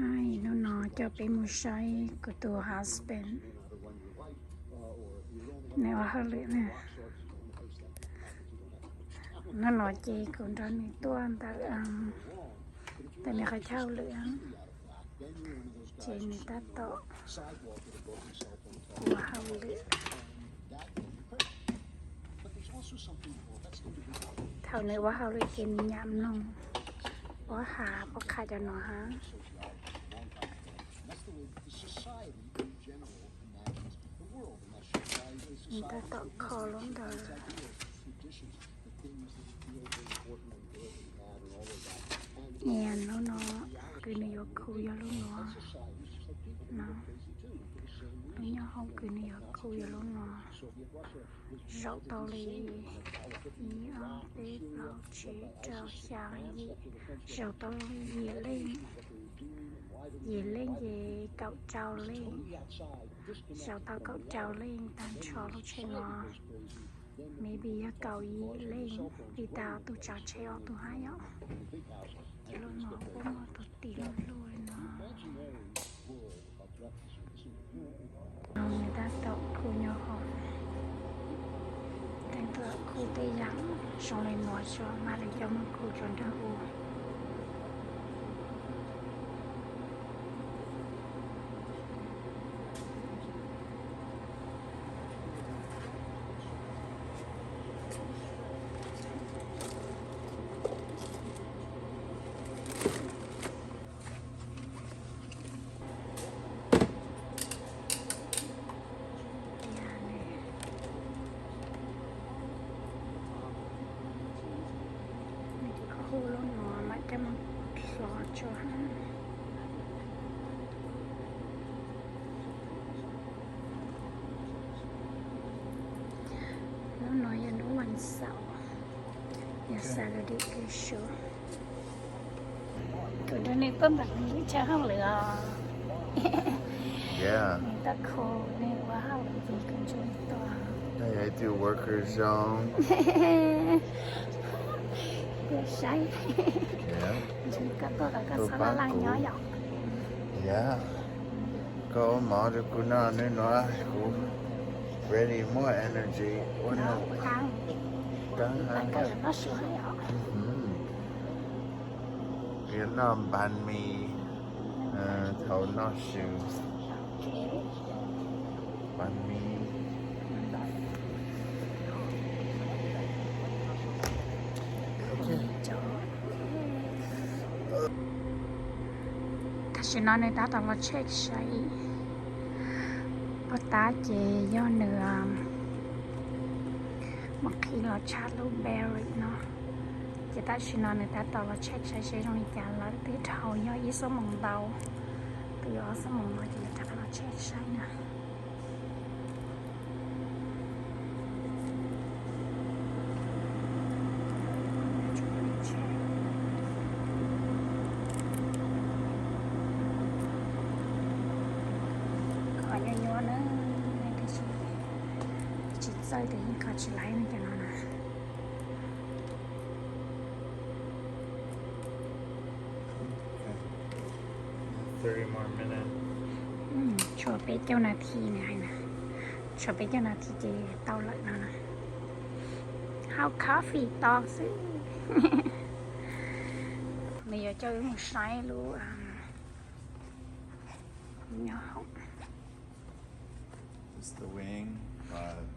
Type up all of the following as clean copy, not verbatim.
Hai, nó cho bé mua say của tụi husband. Này là hơi lệ nè. Nó nói chị cũng cho nên tuần tại này khai trao lưỡng. Chị người ta tỏ của hao lưỡng. Thảo này quá hao lưỡng kiên nhảm nông. Quá hà, quá khai cho nó hả? Người ta tỏ khó lắm rồi. Nè nó cứ này vô khu vô lúc nó nhỏ không cứ này vô khu vô lúc nó rau tàu lì ý ở bếp rau chế rau xào gì rau tàu lì gì lên gì cậu trâu lên rau tàu cậu trâu lên tan cho lúc chơi nó maybe cậu gì lên vì tao tụi cháu treo tụi hai á luôn nó cũng mà tụi tìm luôn nó người ta tạo khu nhỏ họ thành tựa khu tây trắng xong rồi nói cho mà để cho một khu tròn ra u khu luôn nó mà cho một lọ cho hắn nó nói là nóวันเสาร์อย่า Saturday คือชัวตัวเดี๋ยวนี้ต้นแบบนี้จะเข้าเหลือ Yeah. มีตะโคนี่ว่าเข้าเหลือดีกันจนตัว Hey, I do workers zone. เพื่อใช้ Yeah. ฉันก็ตัวก็สละลายย่อย Yeah. Go, Mother Kuna, ready more energy. What nó no? ค้าง Done. แต่ก็nó sửa nhỏ Vietnam ban mi, thầu nó shoe. Ban mi. ถ้าฉันนอนในตาตอนเราเช็คใช้ปตาเจย่อเนื้อบางทีเราชาร์จลูกเบรกเนาะจะถ้าฉันนอนในตาตอนเราเช็คใช้ตรงนี้การเราตีเท้าย่อยี่สมองเบาตีอ๋อสมองเราจะถ้าเราเช็คใช้นะnhỏ nữa này thì chỉ rơi thì có chỉ lấy nó cho nó nè 30 more minutes. โชว์เป็นเจ้าหน้าที่ไงนะโชว์เป็นเจ้าหน้าที่จะเต้าเลยนะ How coffee ต่อสิไม่อยากเจอมันใส่รู้nhỏ This is the wing.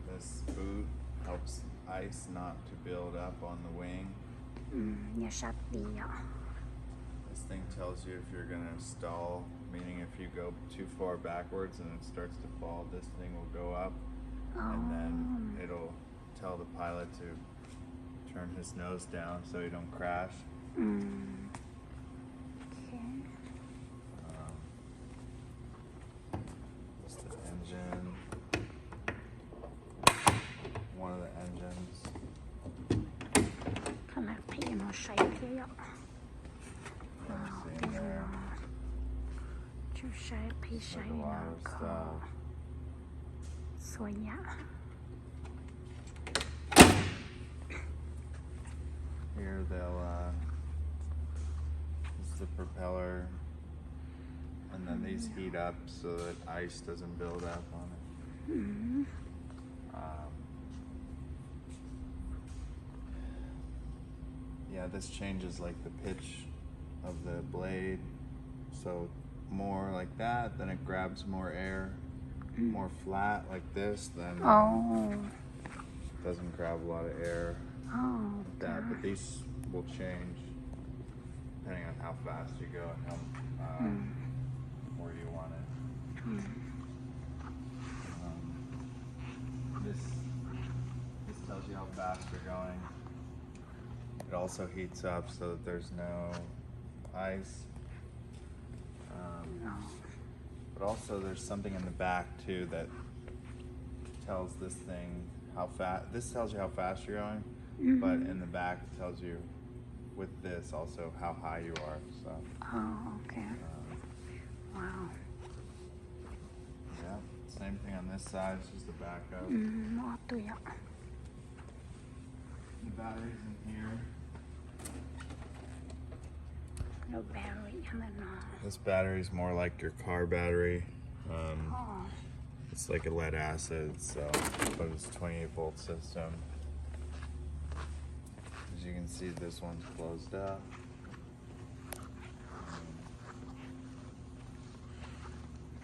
This boot helps ice not to build up on the wing. nhà sạch đi ạ This thing tells you if you're going to stall, meaning if you go too far backwards and it starts to fall, this thing will go up and then it'll tell the pilot to turn his nose down so he don't crash. Okay. This is the engine. One of the engines. ขนาดพี่nóใส่พี่ạ Same there. chúใช้พี่ใช้ There's a นะ lot of ก็ stuff. สวยอะ Here Here they'll, this is the propeller. This is the engine. อืม This is the อย่า propeller. ชัดดีอ่ะ This is the propeller. อ๋อ This is the เดี๋ยว propeller. เ these heat up so that ice doesn't build up on it. Yeah, this changes like the pitch of the blade. So more like that, then it grabs more air. More flat like this, then doesn't grab a lot of air. Like that, but these will change depending on how fast you go and how where you want it. This tells you how fast you're going. It also heats up so that there's no ice. But also there's something in the back too that tells this thing how fast, this tells you how fast you're going, but in the back it tells you with this also how high you are, so. Oh, okay. Wow. Yeah, same thing on this side, it's just a backup. The battery's in here. No battery. This battery is more like your car battery. It's like a lead acid, so, but it's 28 volt system. As you can see, this one's closed up.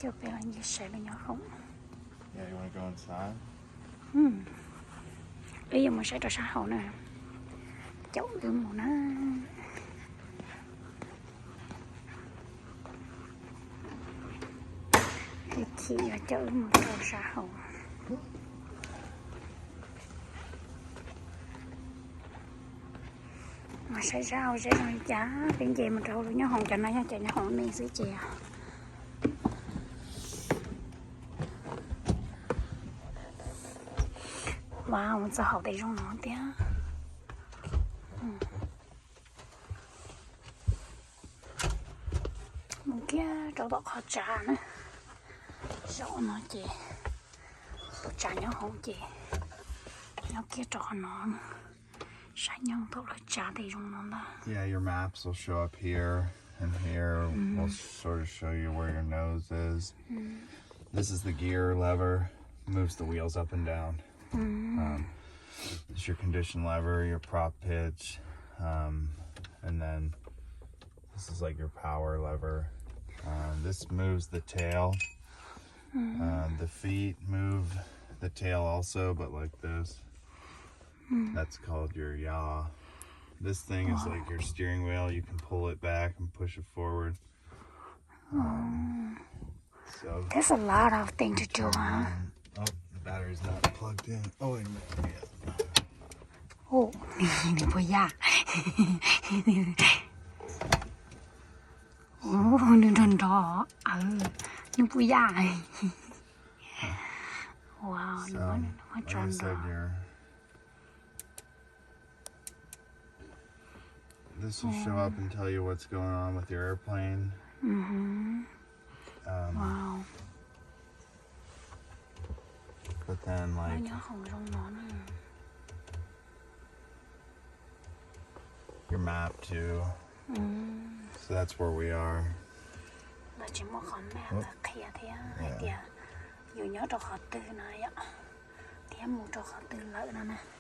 Yeah, you want to go inside? Bây giờ mình sẽ cho xã hội nè. Chậu gương một nó. Thì chị ở chậu một cho xã hội. Mà sẽ rau sẽ nói chá. Đến gì mà rau nhớ hồng cho nó nhá. Chạy nhớ hồng này dưới chè. Wow, mình sẽ học để trong nó tía. Một kia chỗ đó khó trả nữa. Rõ nó chị. Tôi trả nhau không chị. Nhau kia trò nó nữa. Sáng nhau tôi là trả để trong nó đó. Yeah, your maps will show up here and here. Will sort of show you where your nose is. This is the gear lever. Moves the wheels up and down. It's your condition lever, your prop pitch, and then this is like your power lever. This moves the tail. The feet move the tail also, but like this. That's called your yaw. This thing is like your steering wheel. You can pull it back and push it forward. So there's a lot of things to do, huh? Oh, the battery's not plugged in. Oh, wait a minute. Yeah. Oh, đừng có ya. Oh, đừng đó. Đừng có ya. Wow, So, like I said, this will show up and tell you what's going on with your airplane. Wow. But then, like, your map too. So that's where we are.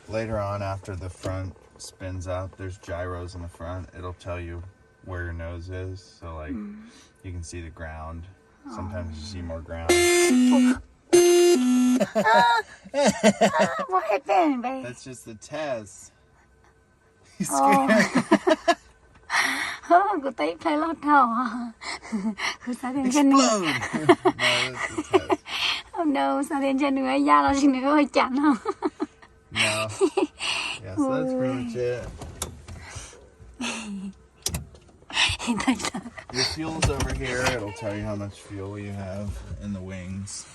Later on, after the front spins up, there's gyros in the front. It'll tell you where your nose is. So like, you can see the ground. Sometimes you see more ground. What happened, babe? That's just the test. You scared? Cô thấy play lót đầu à? Sao đến chân Explode! No, that's the test. Oh no, sao đến chân nữa da nó xin nó hơi chặn không? No. Yeah, so that's pretty much it. Your fuel's over here. It'll tell you how much fuel you have in the wings.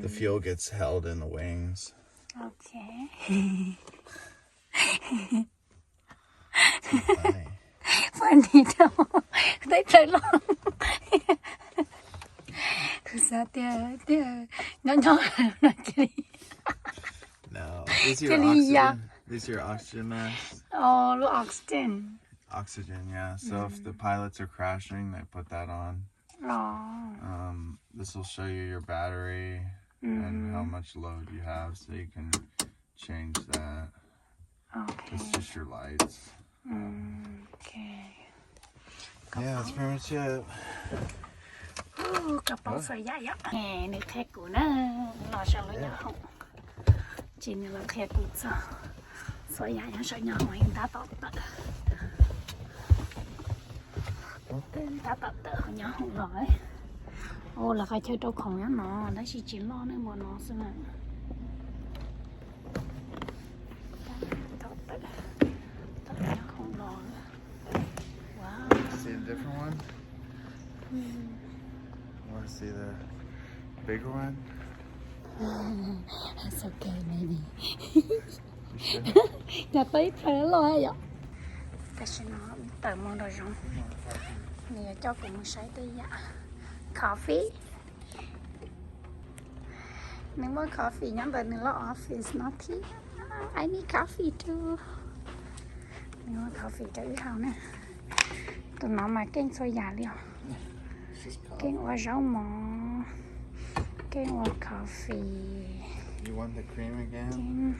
The fuel gets held in the wings. Okay. Funny đâu. Thấy play lót. Sao nhỏ là chị. No. These are your oxygen. These are your oxygen masks. Oh, look, oxygen. Oxygen, yeah. So if the pilots are crashing, they put that on. This will show you your battery and how much load you have, so you can change that. Okay. It's just your lights. Okay. Yeah, that's pretty much it. Cặp bóng sợi dạy á. Nè, nước thét của nó lo sao nó nhỏ không. Chỉ là thét của sao. Sợi dạy nó sợi nhỏ mà người ta tọt tọt. Người ta tọt tọt nhỏ không rồi. Ô là phải chơi trâu khổng nhá nó. Đấy chỉ lo nên bọn nó xem nào. Tọt tọt. Tọt nhỏ không rồi. Wow. See a different one? You want to see the bigger one? It's okay, maybe. You sure? Nhà tới phải lo vậy. Cái gì nó tờ mong rồi rong. Nè cho cũng sấy tới dạ. Coffee. Nếu mà coffee nhắn tới nữa là office nó thì I need coffee too. Nếu mà coffee cho ít hào nè. Tụi nó mà kênh xôi giả liều. Kênh hoa rau mò. Kênh hoa coffee. You want the cream again?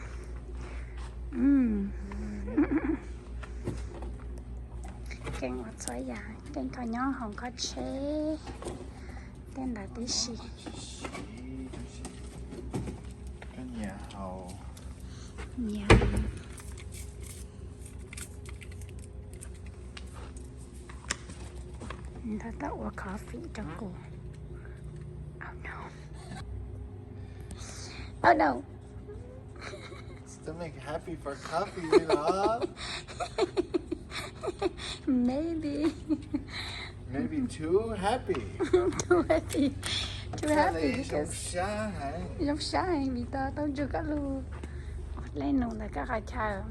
Kênh hoa xôi giả. Kênh thỏ nhỏ không có chế. Tên là tí xì. Cái nhà hầu. Nhà. Người ta tạo hoa coffee cho cô. Oh no. Oh no. Stomach happy for coffee, you know? Maybe. Maybe too happy. Too happy. Too happy Giống because xa hả? giống sai vì ta tao chưa có luôn. Lên nụ là các hải chờ.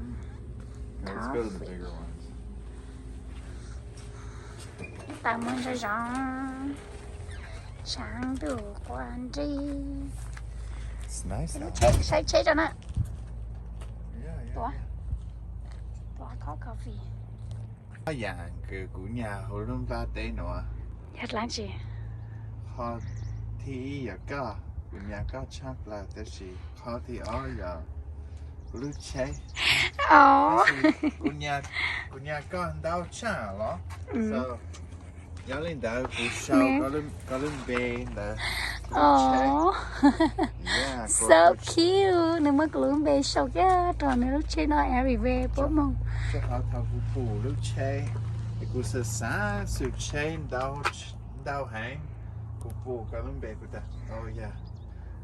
Let's go to the bigger ones. Ta muốn ra rong. Sáng đủ quan tri. It's nice now. Chế cho nó. Yeah, yeah. Ủa? Ủa có coffee. Có dạng của nhà haujlwm ba tế nữa. Hết láng gì? Họ thì có của nhà có chắc là thế gì. Họ thì ở giờ blue chế. Ồ. Của nhà có đau chả lo. So, nhớ lên đau của sau có lên bê là Ồ. yeah, So cute. Nếu mà cứ bê sâu cái tròn này lúc chơi nó everywhere bố mong. cho họ thao của phụ lúc chế của sự xa sự chế đau hành của phụ có lên bê của ta. Oh yeah.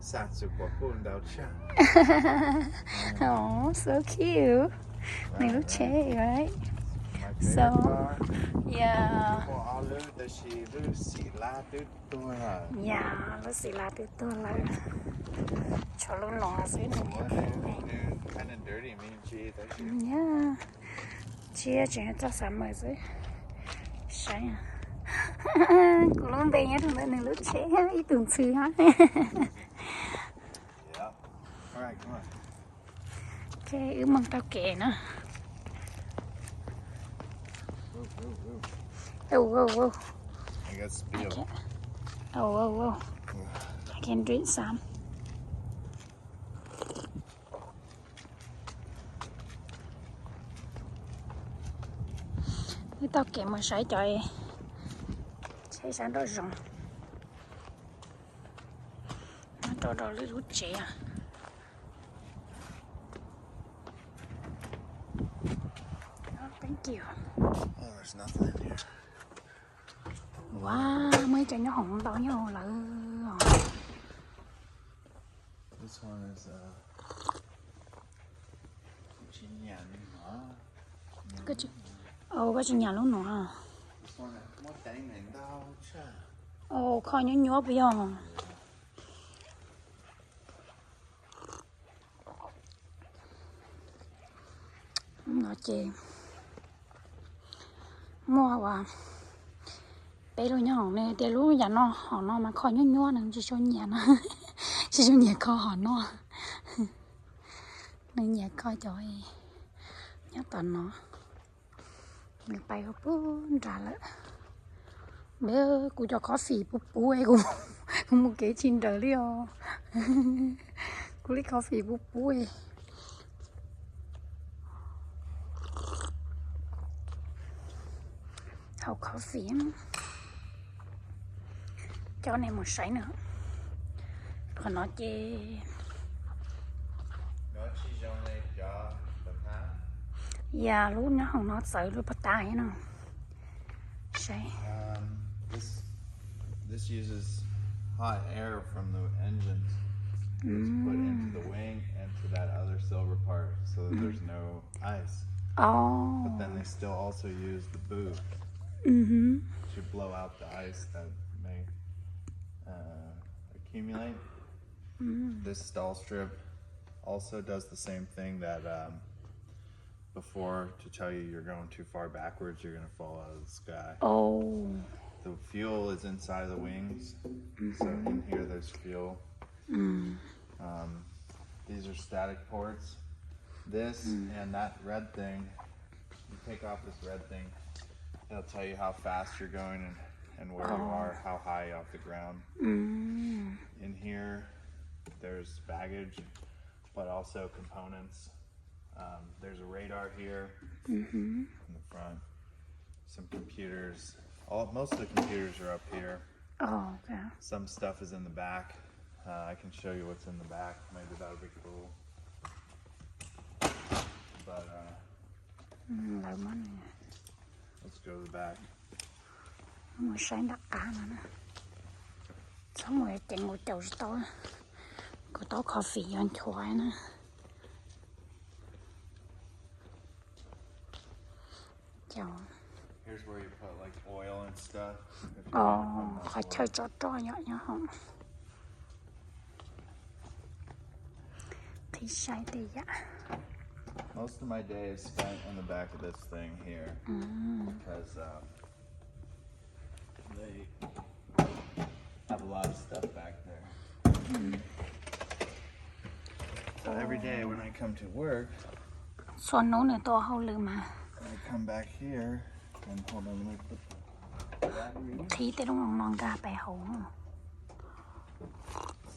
Xa sự của phụ đau chả. Oh, so cute. Này lúc chơi, right? So, yeah. Yeah, lúc xì là từ từ là cho lúc nó dưới nó. Kind of dirty, me and G. Yeah. Chia chuyện cho sáng mới dưới. Sáng à. Cô luôn về nhé, thằng này lúc chơi ý tưởng sư hả? Yeah. Alright, come on. Okay, ước mong tao kể nữa. Oh. I got spill. Oh. I can drink some. Cái tao kể mà sấy trời. Sấy sáng đó rồng. Nó đó lấy rút trẻ. Thank you. Oh, there's nothing in here. Wow, mấy trái nhỏ hồng to nhau là. This one is chi nhánh hả? Cái chị. Cái chị nhà luôn nữa. This one is một đánh này đau chả. Kho nhỏ bây giờ. Nó chê. Mua vào. Bé luôn nhỏ này, để lúc nhà nó họ nó mà kho nhỏ này chỉ cho nhà nó. Chỉ cho nhà kho họ nó. Nên nhà kho trời. Nhớ tuần nó. Mình bay có bún ra lại. Bé cô cho coffee bút bú ấy cô không một cái chín đời đi ô cô lấy coffee bút bú ấy hậu coffee cho này một sấy nữa còn nó chê dạ lúc nó không nó sợ lúc bắt tay nó sấy. This uses hot air from the engines. It's put into the wing and to that other silver part so that there's no ice. Oh. But then they still also use the boot to blow out the ice that may accumulate. This stall strip also does the same thing that before, to tell you you're going too far backwards, you're going to fall out of the sky. Oh. The fuel is inside of the wings, so in here there's fuel. These are static ports. This and that red thing, you take off this red thing, it'll tell you how fast you're going and where you are, how high off the ground. In here, there's baggage, but also components. There's a radar here in the front, some computers. Most of the computers are up here. Oh, okay. Some stuff is in the back. I can show you what's in the back. Maybe that would be cool. But let's go to the back. Một sáng đặc cả nữa nè. Xong rồi chạy ngồi chầu tối. Có tối coffee on choy nữa. Chào. Here's where you put like oil and stuff. Phải chơi cho nhọ nhá không? Thì sai thì dạ. Most of my day is spent in the back of this thing here because they have a lot of stuff back there. So every day when I come to work, Xuân nấu này to haujlwm mà. I come back here and hold on, let me put the battery. Thì tới đúng non gà bè hổ.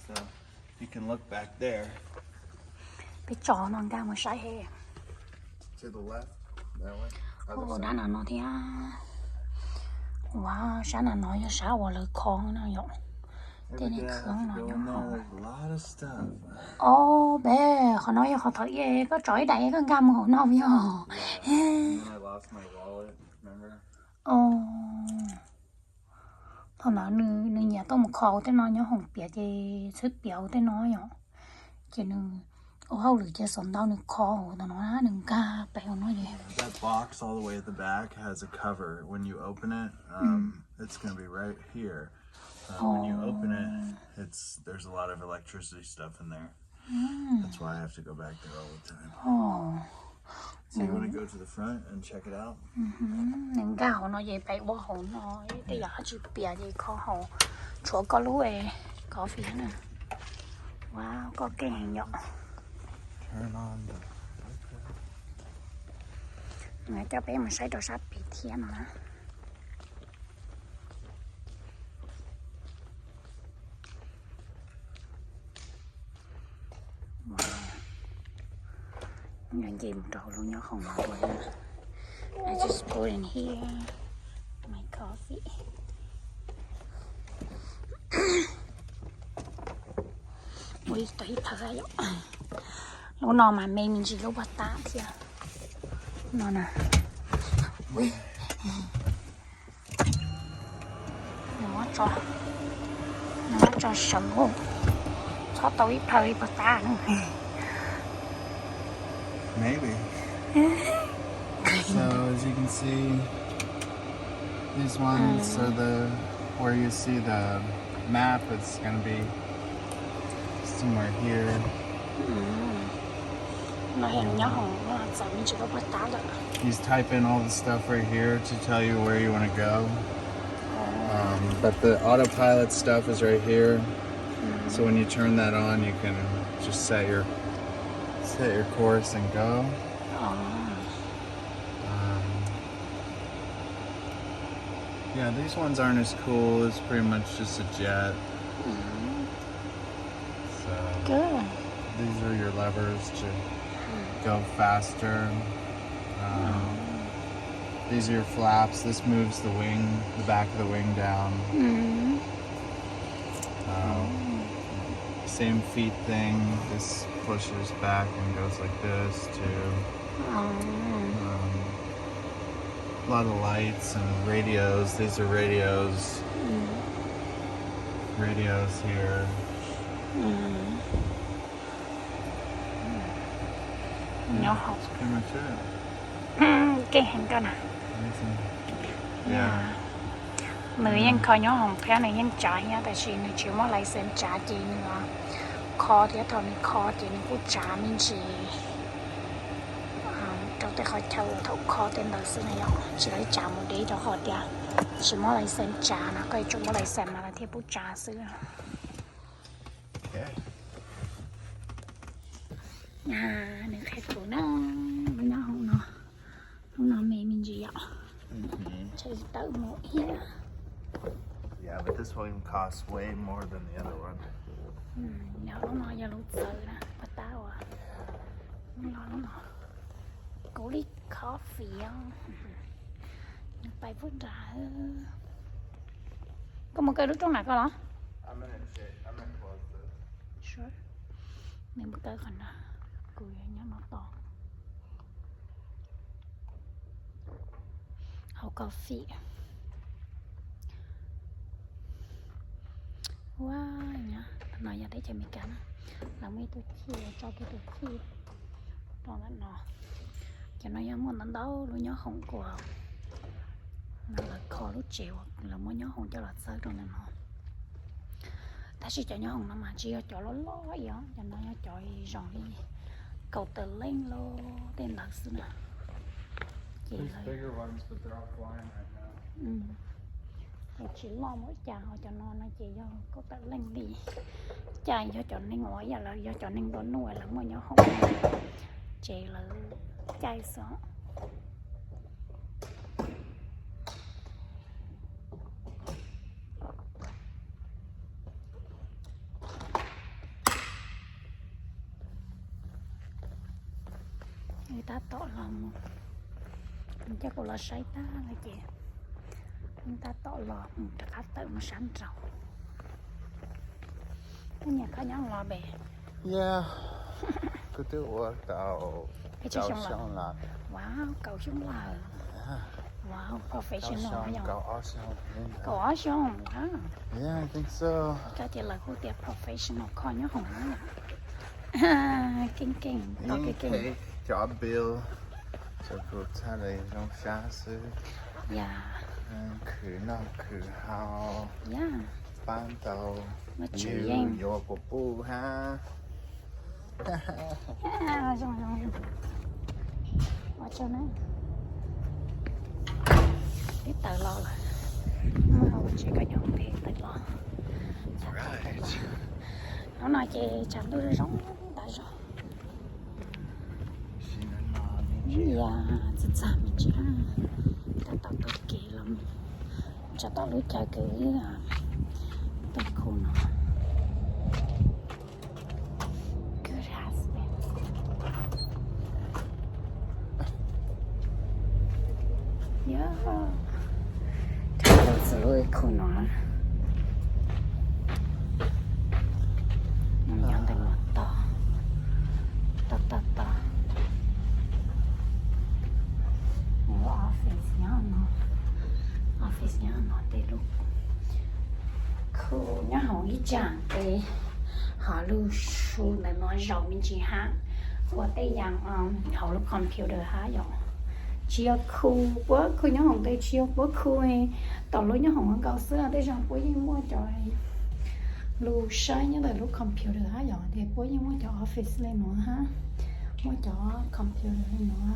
So you can look back there. Bị trò non gà mà sai hè. To the left, that way. Ồ, đã là nó thì wow, sáng là nói cho sáng vào lời con nó nhộng. Thế này khương nó nhộng. Ồ, bé, họ nói cho họ thấy ghê, có trỗi đầy có găm họ nó với họ. Ồ. Thôi nó nữ nhà tôi một khẩu thế nó nhớ hồng bịa thì sức biểu thế nó nhộng. Chỉ nữ haujlwm just sống đau nực kho tao nói đừng ca bèo nó gì. That box all the way at the back has a cover. When you open it, it's going to be right here. When you open it, there's a lot of electricity stuff in there. That's why I have to go back there all the time. So you want to go to the front and check it out? Đừng ca họ nói gì bậy quá họ nói. Bây giờ chỉ bịa gì kho họ chỗ có lúa có phía nè. Wow, có cái hàng nhọn. Turn on the... Người cho bé mà xây đồ sắp bị thiên mà. Wow. Những gì một trâu luôn nhớ không nói rồi. I just put in here my coffee. Ui, tôi thật ra vậy. Lúc nào mà mình chỉ lúc bắt tạ thì nó nè. Ui. Nó cho sầu. Cho tôi thời bắt tạ nữa. Maybe. So as you can see, these ones are where you see the map. It's going to be somewhere here. He's typing all the stuff right here to tell you where you want to go. But the autopilot stuff is right here. So when you turn that on, you can just set your course and go. Yeah, these ones aren't as cool. It's pretty much just a jet. So Good. these are your levers to go faster. These are your flaps. This moves the wing, the back of the wing down. Same feet thing. This pushes back and goes like this too. A lot of lights and radios. These are radios. Radios here. Nhỏ học. That's pretty much it. Cái hàng con à. Yeah. Nữ nhân coi nhỏ hồng phía này nhân trả nha, tại vì nữ chỉ muốn lấy xem trả chị nữa. Kho thì thằng này kho thì nữ cũng trả mình chỉ. Trong tay khỏi thâu kho tên đời xưa này chỉ lấy trả một tí cho họ tiền. Chỉ muốn lấy xem trả nó coi chúng muốn lấy xem mà là thiết bút trả xưa. Nữ khách của nó không nó mẹ mình gì vậy? Chơi tự một here. Yeah, but this one costs way more than the other one. Nó giờ lụt sợ nè, bắt tao à. Nó cố đi coffee không? Bài phút ra. Có một cây đút trong này coi đó. I'm gonna close this. Sure. Mình một cây còn cùi nhá nó to. Hậu coffee. Wow nhá. Nói giờ đấy cho mình cả. Là mấy tôi chia cho cái tôi chia. Đó là nó. Cho nó giống muốn đâu nó nhớ không của. Nó là kho lúc chiều là muốn nhớ không cho là sơ rồi nè nó. Ta sẽ cho nhớ không nó mà chia cho nó vậy đó. Cho nó cho rong đi. Cầu từ lên lô tên là xưa nè. There's bigger ones, but they're all flying right now. Chỉ lo mỗi chà họ cho nó chỉ do có tự lên đi. Chai cho nên ngồi giờ là do cho nên đón nuôi là mới nhớ không. Chỉ là chai sợ. Người ta tỏ lòng chắc cô là say ta là chị. Người ta tỏ lọt tất cả tự mà sáng trầu. Cái nhà có nhóm lò bè. Yeah. Cứ tự work out. Cái chiếc xong là. Wow, cầu xuống là. Wow, professional nhỉ? Cầu ó xong. Wow. Yeah, I think so. Cái chị là cô tiệp professional coi nhớ hồng đó. Kinh. Có cái kinh. Job bill. Cho cô ta đây trong xa sư. Yeah. Khử nó khử hào. Yeah. Bán tàu. Nó chửi em. Vô bố bố ha. Xong. Ở chỗ này. Biết tự lo là. Nó không chỉ có nhóm thì tự lo. Right. Nó nói chị chẳng tôi giống đã rồi. Dạ, thật ra mình chỉ là ta tạo tốt kỳ lắm. Cho tao lúc chơi cái tên khu nó. Good husband. Yeah. Thật là sự khu nó. Nó nhận thành một to. To. Office nhá nó tê lúc khu nhá hồng ý chẳng tê họ lưu su là nói rộng mình chỉ hát của tê dạng họ lúc computer há dòng chia khu quá khu nhá hồng tê chia quá khu ấy tổng lúc nhá hồng cao xưa tê rằng bố như mua cho lưu sai nhá là lúc computer há dòng thì bố như mua cho office lên nữa ha mua cho computer lên nữa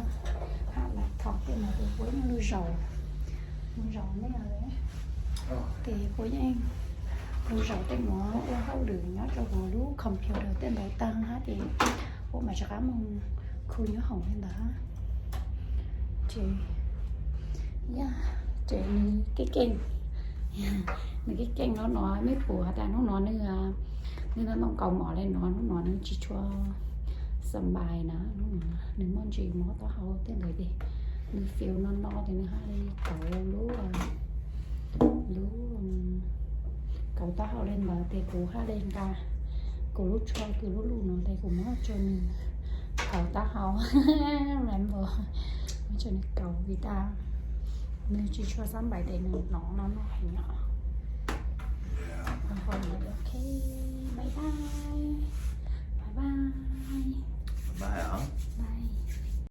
ha laptop lên nữa thì bố như lưu rộng đấy là đấy thì cô với em lưu rộng tên nó qua hậu đường nhớ cho cô lúc computer tên đầu tăng hết thì cô mà cảm ơn khu nhớ hồng lên đó chị yeah trẻ cái kênh cái kênh nó mới phù hợp nó nên nó mong cầu mỏ lên nó chỉ cho sầm bài nó nếu món gì mỏ tao hậu thế này đi nếu phiêu nó thì nó hay cậu lúa cậu tao hậu lên mà thì cụ ha lên ta cụ lúc cho cụ lúc nó thì cụ mỏ cho mình cậu tao hậu làm bờ cho nên cậu vì ta nên chỉ cho sắm bài để nó